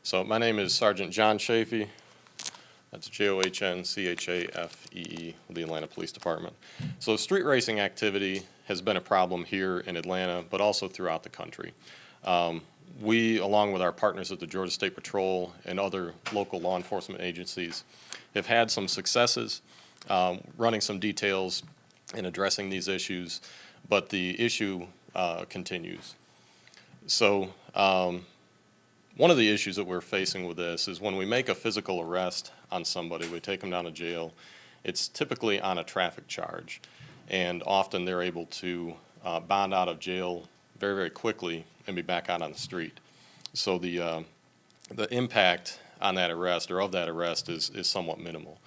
So my name is Sergeant John Chafee. That's Johnchafee with the Atlanta Police Department. So street racing activity has been a problem here in Atlanta, but also throughout the country. We, along with our partners at the Georgia State Patrol and other local law enforcement agencies, have had some successes running some details and addressing these issues, but the issue continues. So one of the issues that we're facing with this is when we make a physical arrest on somebody, we take them down to jail, it's typically on a traffic charge. And often they're able to bond out of jail very, very quickly and be back out on the street. So the impact on that arrest or of that arrest is somewhat minimal.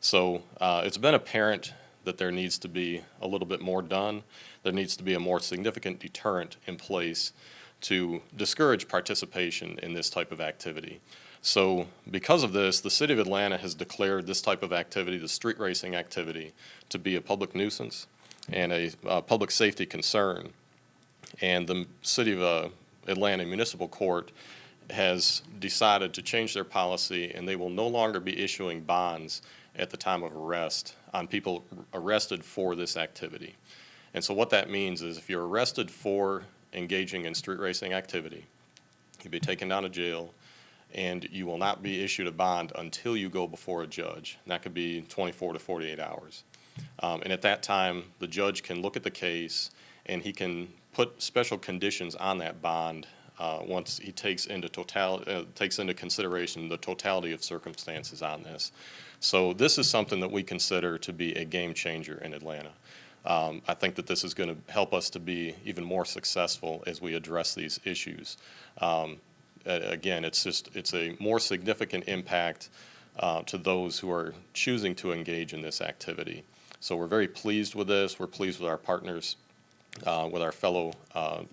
So it's been apparent that there needs to be a little bit more done. There needs to be a more significant deterrent in place to discourage participation in this type of activity. So because of this, the City of Atlanta has declared this type of activity, the street racing activity, to be a public nuisance and a public safety concern. And the City of Atlanta Municipal Court has decided to change their policy, and they will no longer be issuing bonds at the time of arrest on people arrested for this activity. And so what that means is if you're arrested for engaging in street racing activity, you'll be taken down to jail, and you will not be issued a bond until you go before a judge. And that could be 24 to 48 hours. And at that time, the judge can look at the case, and he can put special conditions on that bond once he takes into consideration the totality of circumstances on this. So this is something that we consider to be a game changer in Atlanta. I think that this is going to help us to be even more successful as we address these issues. Again, it's a more significant impact to those who are choosing to engage in this activity. So we're very pleased with this. We're pleased with our partners, with our fellow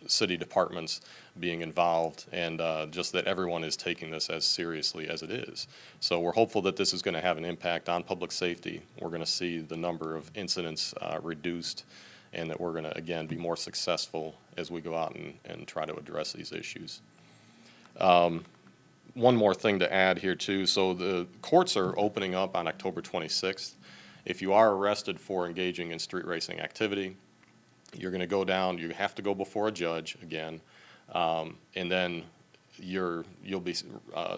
city departments being involved, and just that everyone is taking this as seriously as it is. So we're hopeful that this is going to have an impact on public safety. We're going to see the number of incidents reduced, and that we're going to, again, be more successful as we go out and try to address these issues. One more thing to add here too. So the courts are opening up on October 26th. If you are arrested for engaging in street racing activity, you're going to go down, you have to go before a judge again, and then you'll be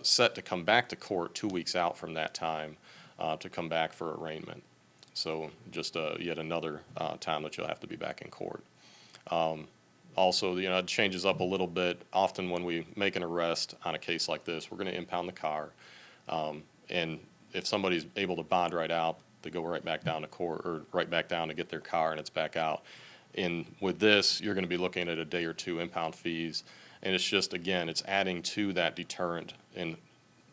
set to come back to court 2 weeks out from that time to come back for arraignment. So just yet another time that you'll have to be back in court. Also, it changes up a little bit. Often when we make an arrest on a case like this, we're going to impound the car. And if somebody's able to bond right out, they go right back down to court or right back down to get their car, and it's back out. And with this, you're going to be looking at a day or two impound fees. And it's just, again, it's adding to that deterrent and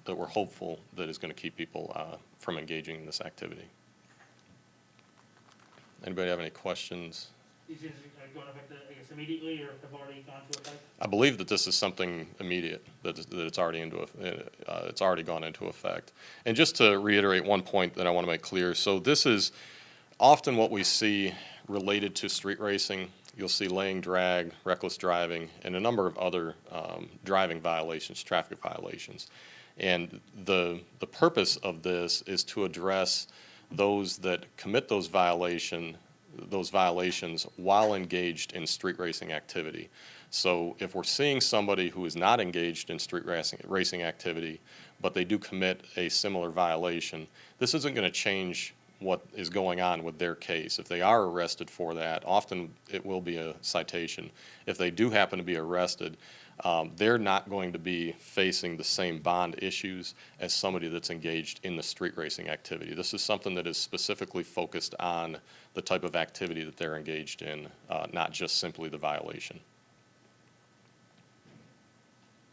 that we're hopeful that is going to keep people from engaging in this activity. Anybody have any questions? These changes are going to affect, I guess, immediately, or have already gone into effect? I believe that this is something immediate, that it's already gone into effect. And just to reiterate one point that I want to make clear, so this is often what we see related to street racing. You'll see laying drag, reckless driving, and a number of other driving violations, traffic violations. And the purpose of this is to address those that commit those violations while engaged in street racing activity. So if we're seeing somebody who is not engaged in street racing activity, but they do commit a similar violation, this isn't going to change what is going on with their case. If they are arrested for that, often it will be a citation. If they do happen to be arrested, they're not going to be facing the same bond issues as somebody that's engaged in the street racing activity. This is something that is specifically focused on the type of activity that they're engaged in, not just simply the violation.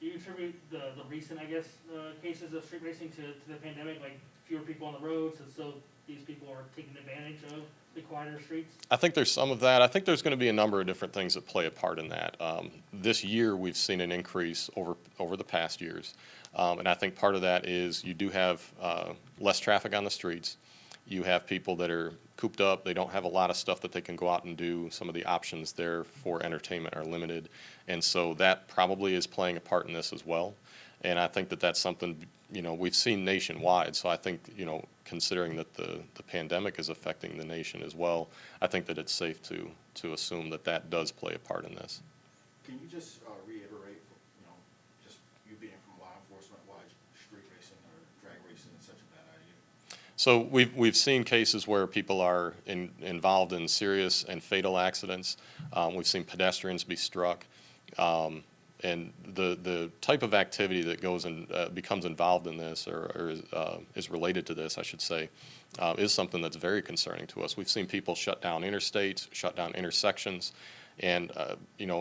Do you attribute the recent, cases of street racing to the pandemic, like fewer people on the roads, and so these people are taking advantage of the quieter streets? I think there's some of that. I think there's going to be a number of different things that play a part in that. This year we've seen an increase over the past years, and I think part of that is you do have less traffic on the streets. You have people that are cooped up. They don't have a lot of stuff that they can go out and do. Some of the options there for entertainment are limited, and so that probably is playing a part in this as well. And I think that that's something, we've seen nationwide. So I think, considering that the pandemic is affecting the nation as well, I think that it's safe to assume that that does play a part in this. Can you just reiterate, just you being from law enforcement, why street racing or drag racing is such a bad idea? So we've seen cases where people are involved in serious and fatal accidents. We've seen pedestrians be struck. And the type of activity that goes and becomes involved in this, or is related to this, I should say, is something that's very concerning to us. We've seen people shut down interstates, shut down intersections, and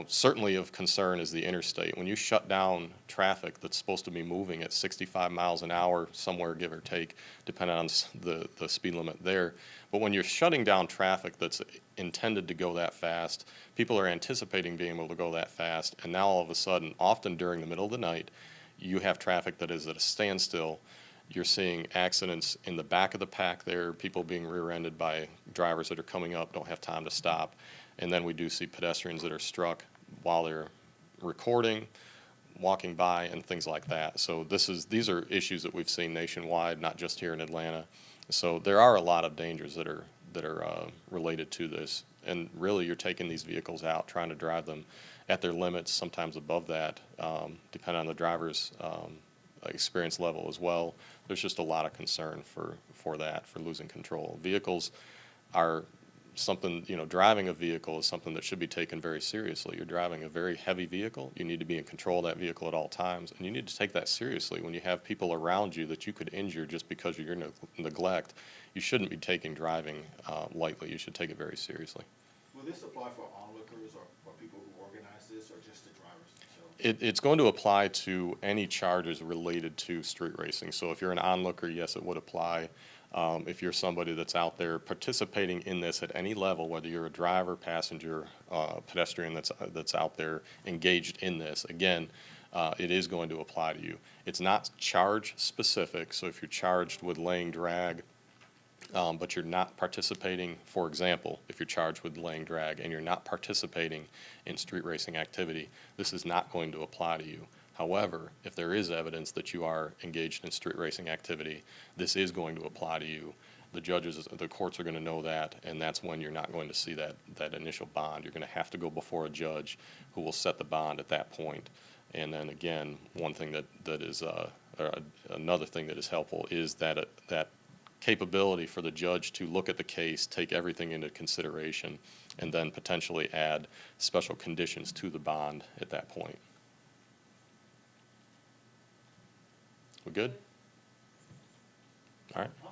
certainly of concern is the interstate. When you shut down traffic that's supposed to be moving at 65 miles an hour, somewhere give or take, depending on the speed limit there. But when you're shutting down traffic that's intended to go that fast, people are anticipating being able to go that fast, and now all of a sudden, often during the middle of the night, you have traffic that is at a standstill. You're seeing accidents in the back of the pack there, people being rear-ended by drivers that are coming up, don't have time to stop. And then we do see pedestrians that are struck while they're recording, walking by, and things like that. So these are issues that we've seen nationwide, not just here in Atlanta. So there are a lot of dangers that are related to this. And really, you're taking these vehicles out, trying to drive them at their limits, sometimes above that, depending on the driver's experience level as well. There's just a lot of concern for that, for losing control. Vehicles are something, driving a vehicle is something that should be taken very seriously. You're driving a very heavy vehicle. You need to be in control of that vehicle at all times, and you need to take that seriously. When you have people around you that you could injure just because of your neglect, you shouldn't be taking driving lightly. You should take it very seriously. Will this apply for onlookers or people who organize this, or just the drivers themselves? It's going to apply to any charges related to street racing. So if you're an onlooker, yes, it would apply. If you're somebody that's out there participating in this at any level, whether you're a driver, passenger, pedestrian that's out there engaged in this, again, it is going to apply to you. It's not charge specific, so if you're charged with laying drag, but you're not participating, for example, if you're charged with laying drag and you're not participating in street racing activity, this is not going to apply to you. However, if there is evidence that you are engaged in street racing activity, this is going to apply to you. The courts are going to know that, and that's when you're not going to see that initial bond. You're going to have to go before a judge who will set the bond at that point. And then again, one thing that is another thing that is helpful is that capability for the judge to look at the case, take everything into consideration, and then potentially add special conditions to the bond at that point. We good? All right.